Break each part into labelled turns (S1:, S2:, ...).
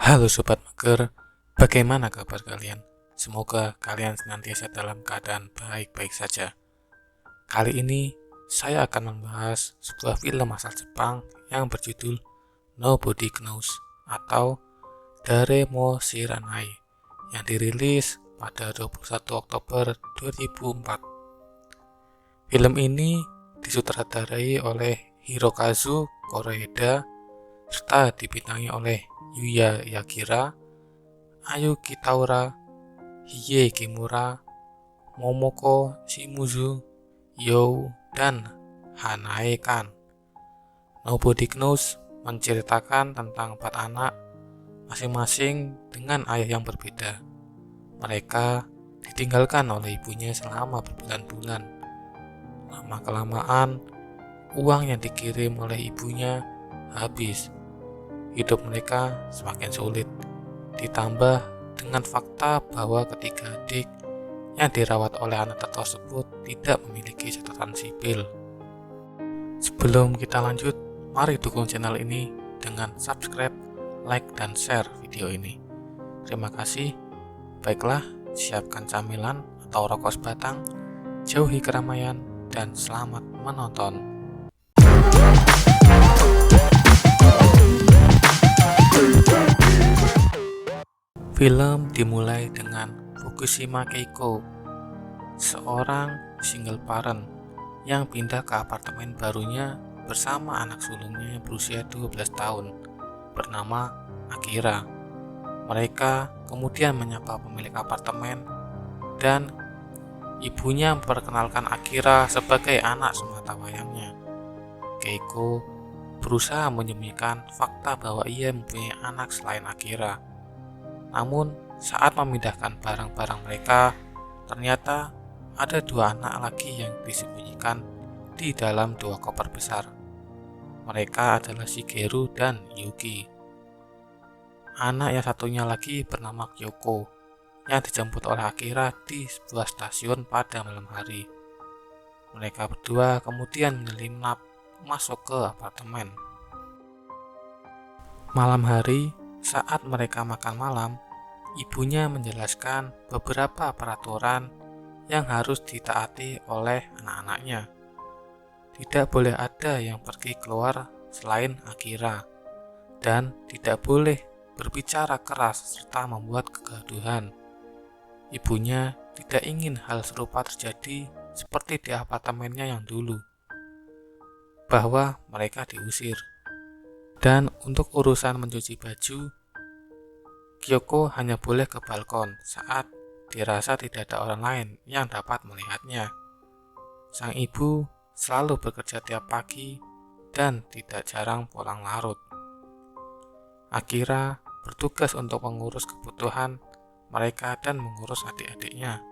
S1: Halo Sobat Mager, bagaimana kabar kalian? Semoga kalian senantiasa dalam keadaan baik-baik saja. Kali ini saya akan membahas sebuah film asal Jepang yang berjudul Nobody Knows atau Dare mo Shiranai yang dirilis pada 21 Oktober 2004. Film ini disutradarai oleh Hirokazu Koreeda serta dibintangi oleh Yuya Yakira, Ayuki Taura, Hige Kimura, Momoko Shimizu, You, dan Hanae Kan. Nobody Knows menceritakan tentang 4 anak, masing-masing dengan ayah yang berbeda. Mereka ditinggalkan oleh ibunya selama berbulan-bulan. Lama-kelamaan, uang yang dikirim oleh ibunya habis. Hidup mereka semakin sulit, ditambah dengan fakta bahwa ketiga adik yang dirawat oleh anak tersebut tidak memiliki catatan sipil. Sebelum kita lanjut, mari dukung channel ini dengan subscribe, like, dan share video ini. Terima kasih. Baiklah, siapkan camilan atau rokok sebatang, jauhi keramaian, dan selamat menonton. Film dimulai dengan Fukushima Keiko, seorang single parent yang pindah ke apartemen barunya bersama anak sulungnya berusia 12 tahun bernama Akira. Mereka kemudian menyapa pemilik apartemen dan ibunya memperkenalkan Akira sebagai anak sematawayangnya. Keiko berusaha menyembunyikan fakta bahwa ia mempunyai anak selain Akira. Namun, saat memindahkan barang-barang mereka, ternyata ada 2 anak lagi yang disembunyikan di dalam 2 koper besar. Mereka adalah Shigeru dan Yuki. Anak yang satunya lagi bernama Kyoko, yang dijemput oleh Akira di sebuah stasiun pada malam hari. Mereka berdua kemudian menyelinap masuk ke apartemen. Malam hari, saat mereka makan malam, ibunya menjelaskan beberapa peraturan yang harus ditaati oleh anak-anaknya. Tidak boleh ada yang pergi keluar selain Akira, dan tidak boleh berbicara keras serta membuat kegaduhan. Ibunya tidak ingin hal serupa terjadi seperti di apartemennya yang dulu, bahwa mereka diusir. Dan untuk urusan mencuci baju, Kyoko hanya boleh ke balkon saat dirasa tidak ada orang lain yang dapat melihatnya. Sang ibu selalu bekerja tiap pagi dan tidak jarang pulang larut. Akira bertugas untuk mengurus kebutuhan mereka dan mengurus adik-adiknya.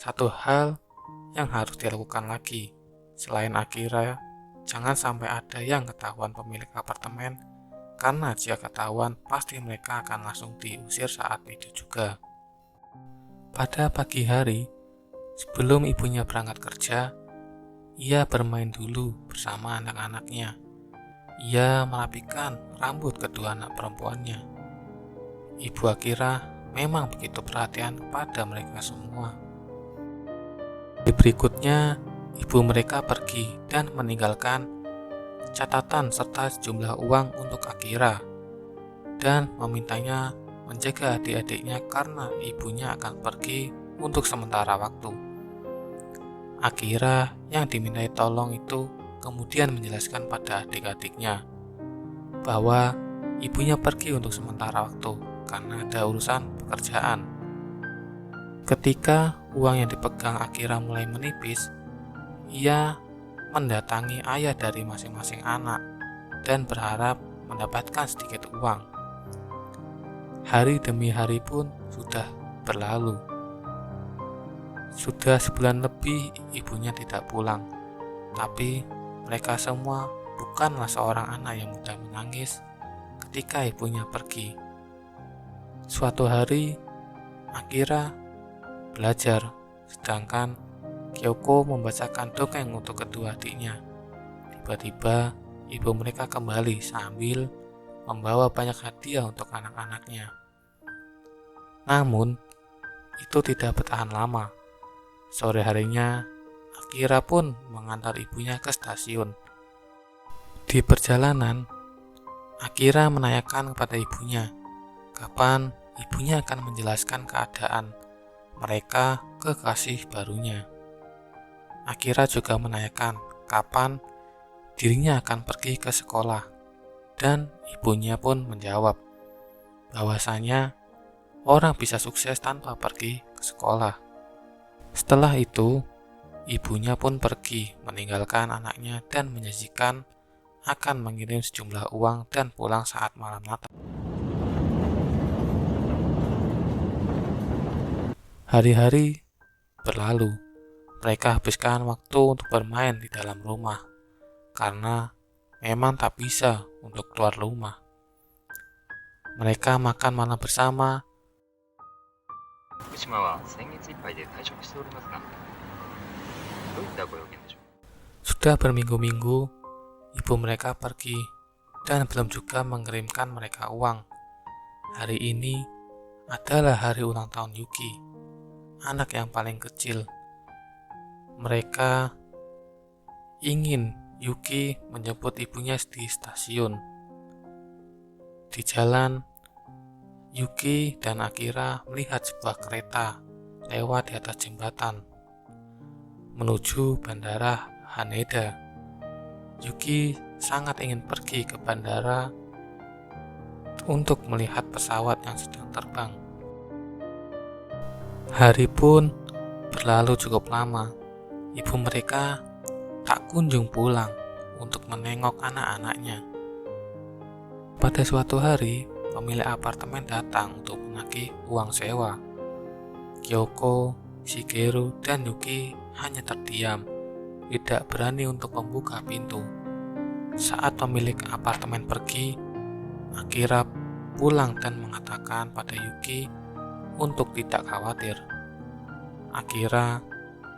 S1: Satu hal yang harus dilakukan lagi, selain Akira, jangan sampai ada yang ketahuan pemilik apartemen, karena jika ketahuan pasti mereka akan langsung diusir saat itu juga. Pada pagi hari, sebelum ibunya berangkat kerja, ia bermain dulu bersama anak-anaknya. Ia merapikan rambut kedua anak perempuannya. Ibu Akira memang begitu perhatian pada mereka semua. Di berikutnya, ibu mereka pergi dan meninggalkan catatan serta sejumlah uang untuk Akira dan memintanya menjaga adik-adiknya karena ibunya akan pergi untuk sementara waktu. Akira yang dimintai tolong itu kemudian menjelaskan pada adik-adiknya bahwa ibunya pergi untuk sementara waktu karena ada urusan pekerjaan. Ketika uang yang dipegang Akira mulai menipis, ia mendatangi ayah dari masing-masing anak dan berharap mendapatkan sedikit uang. Hari demi hari pun sudah berlalu. Sudah sebulan lebih ibunya tidak pulang, tapi mereka semua bukanlah seorang anak yang mudah menangis ketika ibunya pergi. Suatu hari, Akira belajar, sedangkan Kyoko membacakan dongeng untuk kedua adiknya. Tiba-tiba, ibu mereka kembali sambil membawa banyak hadiah untuk anak-anaknya. Namun, itu tidak bertahan lama. Sore harinya, Akira pun mengantar ibunya ke stasiun. Di perjalanan, Akira menanyakan kepada ibunya kapan ibunya akan menjelaskan keadaan mereka ke kekasih barunya. Akira juga menanyakan kapan dirinya akan pergi ke sekolah, dan ibunya pun menjawab bahwasanya orang bisa sukses tanpa pergi ke sekolah. Setelah itu, ibunya pun pergi meninggalkan anaknya dan menjanjikan akan mengirim sejumlah uang dan pulang saat malam Natal. Hari-hari berlalu. Mereka habiskan waktu untuk bermain di dalam rumah karena memang tak bisa untuk keluar rumah. Mereka makan malam bersama.
S2: 福島は先月いっぱいで退職しておりますが、どういったご用件でしょう。
S1: Sudah berminggu-minggu, ibu mereka pergi dan belum juga mengirimkan mereka uang. Hari ini adalah hari ulang tahun Yuki, anak yang paling kecil. Mereka ingin Yuki menjemput ibunya di stasiun. Di jalan, Yuki dan Akira melihat sebuah kereta lewat di atas jembatan menuju bandara Haneda. Yuki sangat ingin pergi ke bandara untuk melihat pesawat yang sedang terbang. Hari pun berlalu cukup lama. Ibu mereka tak kunjung pulang untuk menengok anak-anaknya. Pada suatu hari, pemilik apartemen datang untuk menagih uang sewa. Kyoko, Shigeru, dan Yuki hanya terdiam, tidak berani untuk membuka pintu. Saat pemilik apartemen pergi, Akira pulang dan mengatakan pada Yuki untuk tidak khawatir. Akira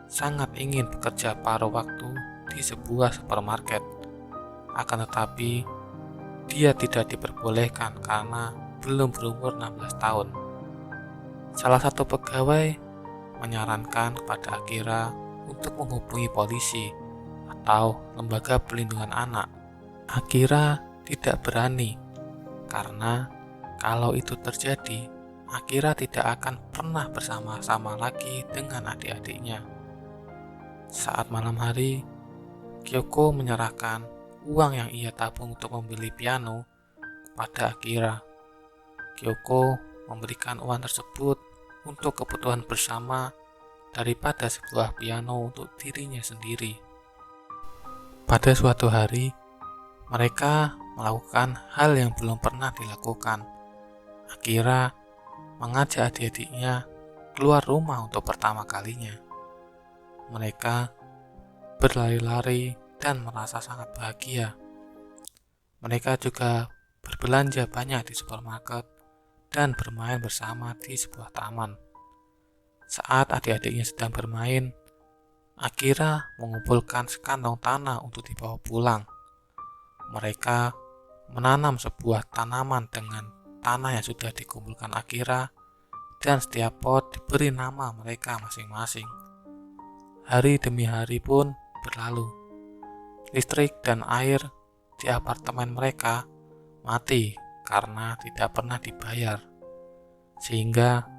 S1: sangat ingin bekerja paruh waktu di sebuah supermarket, akan tetapi dia tidak diperbolehkan karena belum berumur 16 tahun. Salah satu pegawai menyarankan kepada Akira untuk menghubungi polisi atau lembaga perlindungan anak. Akira tidak berani karena kalau itu terjadi, Akira tidak akan pernah bersama-sama lagi dengan adik-adiknya. Saat malam hari, Kyoko menyerahkan uang yang ia tabung untuk membeli piano kepada Akira. Kyoko memberikan uang tersebut untuk kebutuhan bersama daripada sebuah piano untuk dirinya sendiri. Pada suatu hari, mereka melakukan hal yang belum pernah dilakukan. Akira mengajak adik-adiknya keluar rumah untuk pertama kalinya. Mereka berlari-lari dan merasa sangat bahagia. Mereka juga berbelanja banyak di supermarket dan bermain bersama di sebuah taman. Saat adik-adiknya sedang bermain, Akira mengumpulkan sekantong tanah untuk dibawa pulang. Mereka menanam sebuah tanaman dengan tanah yang sudah dikumpulkan Akira, dan setiap pot diberi nama mereka masing-masing. Hari demi hari pun berlalu. Listrik dan air di apartemen mereka mati karena tidak pernah dibayar, sehingga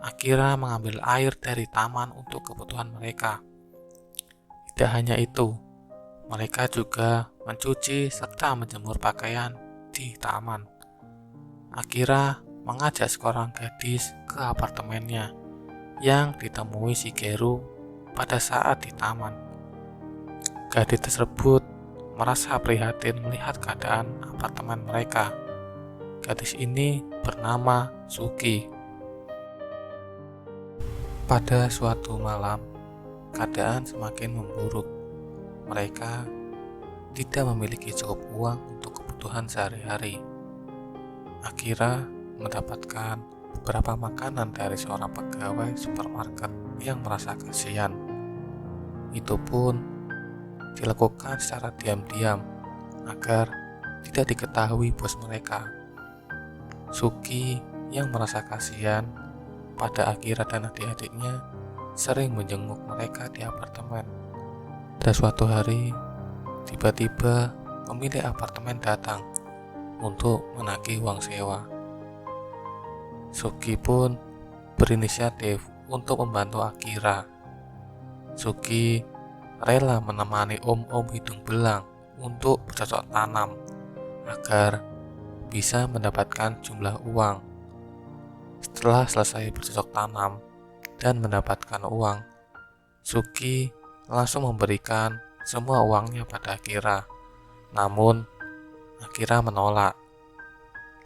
S1: Akira mengambil air dari taman untuk kebutuhan mereka. Tidak hanya itu, mereka juga mencuci serta menjemur pakaian di taman. Akira mengajak seorang gadis ke apartemennya yang ditemui Shigeru pada saat di taman. Gadis tersebut merasa prihatin melihat keadaan apartemen mereka. Gadis ini bernama Suki. Pada suatu malam, keadaan semakin memburuk. Mereka tidak memiliki cukup uang untuk kebutuhan sehari-hari. Akira mendapatkan beberapa makanan dari seorang pegawai supermarket yang merasa kasihan. Itu pun dilakukan secara diam-diam agar tidak diketahui bos mereka. Suki yang merasa kasihan pada Akira dan adik-adiknya sering menjenguk mereka di apartemen. Dan suatu hari, tiba-tiba pemilik apartemen datang untuk menagih uang sewa. Suki pun berinisiatif untuk membantu Akira. Suki rela menemani om-om hidung belang untuk bercocok tanam agar bisa mendapatkan jumlah uang. Setelah selesai bercocok tanam dan mendapatkan uang, Suki langsung memberikan semua uangnya pada Akira. Namun, Akira menolak,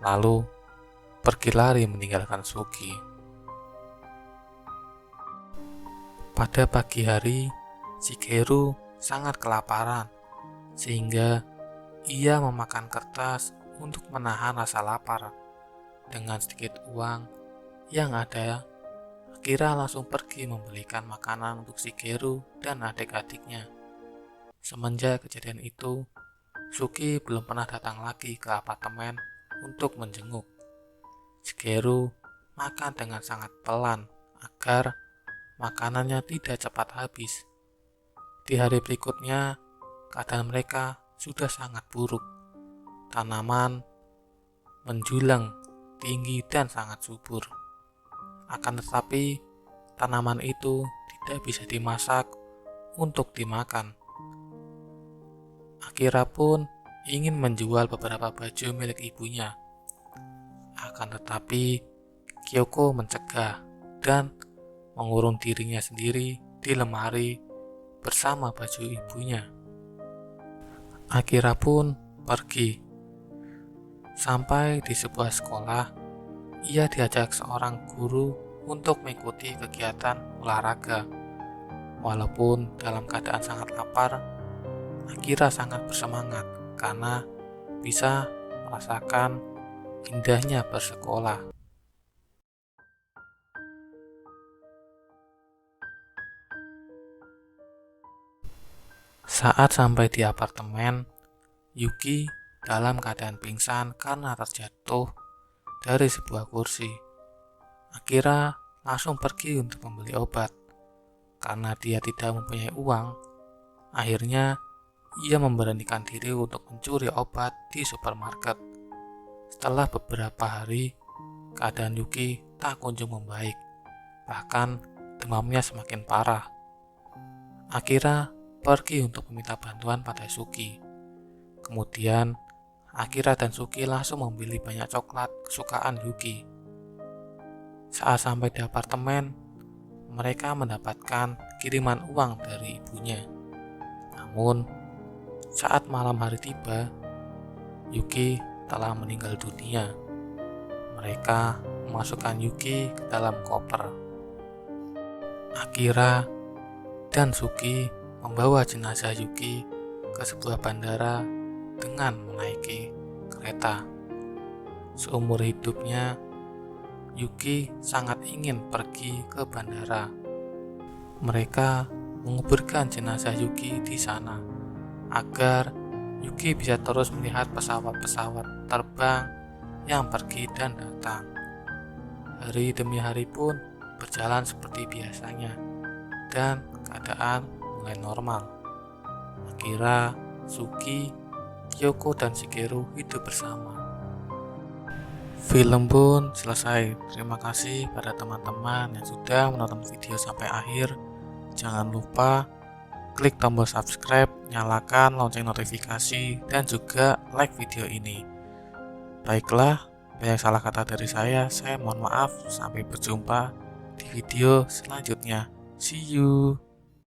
S1: lalu pergi lari meninggalkan Suki. Pada pagi hari, Shigeru sangat kelaparan, sehingga ia memakan kertas untuk menahan rasa lapar. Dengan sedikit uang yang ada, Akira langsung pergi membelikan makanan untuk Shigeru dan adik-adiknya. Semenjak kejadian itu, Suki belum pernah datang lagi ke apartemen untuk menjenguk. Shigeru makan dengan sangat pelan agar makanannya tidak cepat habis. Di hari berikutnya, keadaan mereka sudah sangat buruk. Tanaman menjulang tinggi dan sangat subur. Akan tetapi, tanaman itu tidak bisa dimasak untuk dimakan. Akira pun ingin menjual beberapa baju milik ibunya. Akan tetapi, Kyoko mencegah dan mengurung dirinya sendiri di lemari bersama baju ibunya. Akira pun pergi. Sampai di sebuah sekolah, ia diajak seorang guru untuk mengikuti kegiatan olahraga. Walaupun dalam keadaan sangat lapar, Akira sangat bersemangat karena bisa merasakan indahnya bersekolah. Saat sampai di apartemen, Yuki dalam keadaan pingsan karena terjatuh dari sebuah kursi. Akira langsung pergi untuk membeli obat. Karena dia tidak mempunyai uang, akhirnya ia memberanikan diri untuk mencuri obat di supermarket. Setelah beberapa hari, keadaan Yuki tak kunjung membaik. Bahkan demamnya semakin parah. Akira pergi untuk meminta bantuan pada Suki. Kemudian, Akira dan Suki langsung membeli banyak coklat kesukaan Yuki. Saat sampai di apartemen, mereka mendapatkan kiriman uang dari ibunya. Namun, saat malam hari tiba, Yuki telah meninggal dunia. Mereka memasukkan Yuki ke dalam koper. Akira dan Suki membawa jenazah Yuki ke sebuah bandara dengan menaiki kereta. Seumur hidupnya, Yuki sangat ingin pergi ke bandara. Mereka menguburkan jenazah Yuki di sana agar Yuki bisa terus melihat pesawat-pesawat terbang yang pergi dan datang. Hari demi hari pun berjalan seperti biasanya dan keadaan mulai normal. Akira, Suki, Kyoko, dan Shigeru hidup bersama. Film pun selesai. Terima kasih pada teman-teman yang sudah menonton video sampai akhir. Jangan lupa klik tombol subscribe, nyalakan lonceng notifikasi, dan juga like video ini. Baiklah, banyak salah kata dari saya mohon maaf. Sampai berjumpa di video selanjutnya. See you.